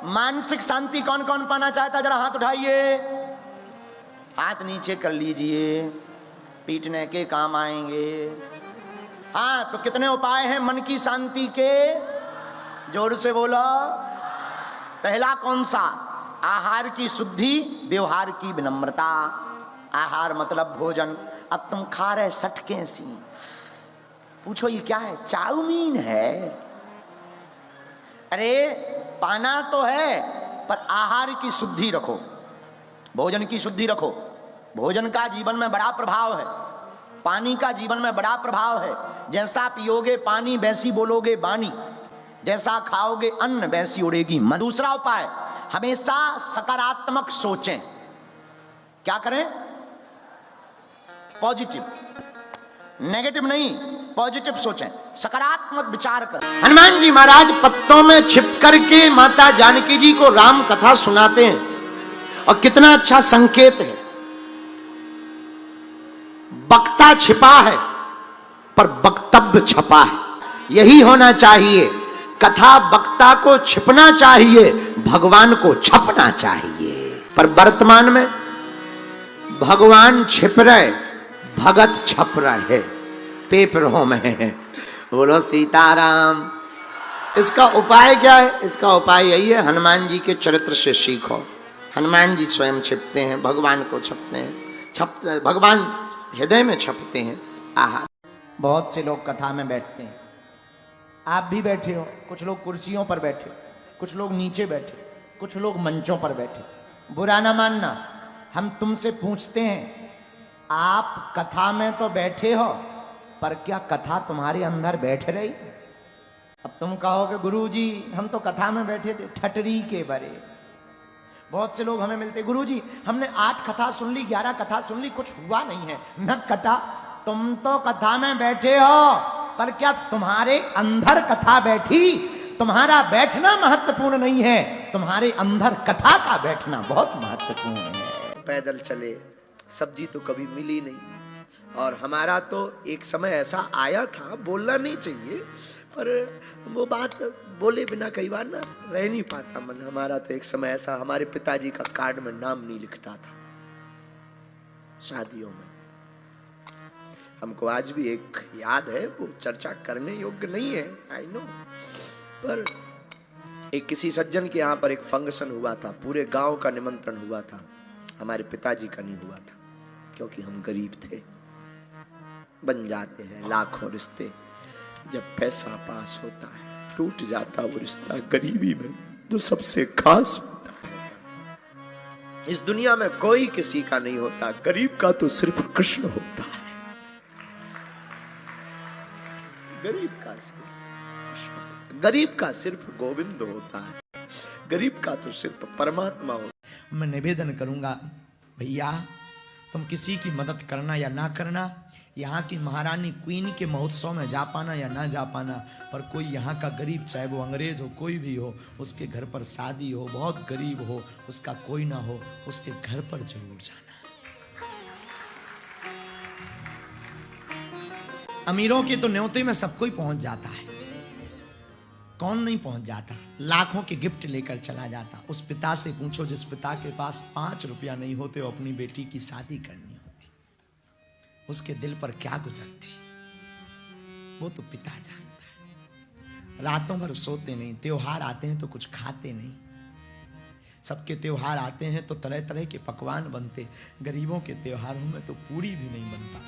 मानसिक शांति कौन कौन पाना चाहता, जरा हाथ उठाइए, हाथ नीचे कर लीजिए, पीटने के काम आएंगे। हाँ, तो कितने उपाय हैं मन की शांति के, जोर से बोलो। पहला कौन सा? आहार की शुद्धि, व्यवहार की विनम्रता। आहार मतलब भोजन। अब तुम खा रहे सटके सी, पूछो ये क्या है? चाउमीन है। अरे पाना तो है, पर आहार की शुद्धि रखो, भोजन की शुद्धि रखो। भोजन का जीवन में बड़ा प्रभाव है, पानी का जीवन में बड़ा प्रभाव है। जैसा पियोगे पानी वैसी बोलोगे बानी, जैसा खाओगे अन्न वैसी उड़ेगी मन। दूसरा उपाय, हमेशा सकारात्मक सोचें। क्या करें? पॉजिटिव, नेगेटिव नहीं, पॉजिटिव सोचें, सकारात्मक विचार करें। हनुमान जी महाराज पत्तों में छिप करके माता जानकी जी को राम कथा सुनाते हैं, और कितना अच्छा संकेत है। वक्ता छिपा है पर वक्तव्य छपा है, यही होना चाहिए। कथा वक्ता को छिपना चाहिए, भगवान को छपना चाहिए। पर वर्तमान में भगवान छिप रहे, भगत छप रहे पेपरों में। बोलो सीताराम। इसका उपाय क्या है? इसका उपाय यही है, हनुमान जी के चरित्र से सीखो। हनुमान जी स्वयं छिपते हैं, भगवान को छपते हैं, भगवान हृदय में छपते हैं। आहा, बहुत से लोग कथा में बैठते हैं, आप भी बैठे हो, कुछ लोग कुर्सियों पर बैठे, कुछ लोग नीचे बैठे, कुछ लोग मंचों पर बैठे। बुरा ना मानना, हम तुमसे पूछते हैं, आप कथा में तो बैठे हो, पर क्या कथा तुम्हारे अंदर बैठ रही? अब तुम कहोगे गुरुजी हम तो कथा में बैठे थे, ठटरी के बरे। बहुत से लोग हमें मिलते, गुरुजी हमने 8 कथा सुन ली, 11 कथा सुन ली, कुछ हुआ नहीं है, न कटा। तुम तो कथा में बैठे हो, पर क्या तुम्हारे अंदर कथा बैठी? तुम्हारा बैठना महत्वपूर्ण नहीं है, तुम्हारे अंदर कथा का बैठना बहुत महत्वपूर्ण है। पैदल चले, सब्जी तो कभी मिली नहीं, और हमारा तो एक समय ऐसा आया था, बोलना नहीं चाहिए, पर वो बात बोले बिना कई बार ना रह नहीं पाता मन। हमारा तो एक समय ऐसा, हमारे पिताजी का कार्ड में नाम नहीं लिखता था शादियों में। हमको आज भी एक याद है, वो चर्चा करने योग्य नहीं है, आई नो, पर एक किसी सज्जन के यहाँ पर एक फंक्शन हुआ था, पूरे गांव का निमंत्रण हुआ था, हमारे पिताजी का नहीं हुआ था, क्योंकि हम गरीब थे। बन जाते हैं लाखों रिश्ते, जब पैसा पास होता है टूट जाता वो रिश्ता गरीबी में जो सबसे खास होता है। इस दुनिया में कोई किसी का नहीं होता, गरीब का तो सिर्फ कृष्ण होता है, गरीब का सिर्फ गोविंद होता है, गरीब का तो सिर्फ परमात्मा होता है। मैं निवेदन करूंगा, भैया तुम किसी की मदद करना या ना करना, यहाँ की महारानी क्वीन के महोत्सव में जा पाना या ना जा पाना, पर कोई यहाँ का गरीब, चाहे वो अंग्रेज हो, कोई भी हो, उसके घर पर शादी हो, बहुत गरीब हो, उसका कोई ना हो, उसके घर पर जरूर जाना। अमीरों के तो न्योते में सब कोई पहुंच जाता है, कौन नहीं पहुंच जाता? लाखों के गिफ्ट लेकर चला जाता। उस पिता से पूछो जिस पिता के पास 5 रुपया नहीं होते, वो अपनी बेटी की शादी करनी होती, उसके दिल पर क्या गुजरती, वो तो पिता जानता है। रातों भर सोते नहीं, त्योहार आते हैं तो कुछ खाते नहीं। सबके त्योहार आते हैं तो तरह तरह के पकवान बनते, गरीबों के त्योहारों में तो पूरी भी नहीं बनता।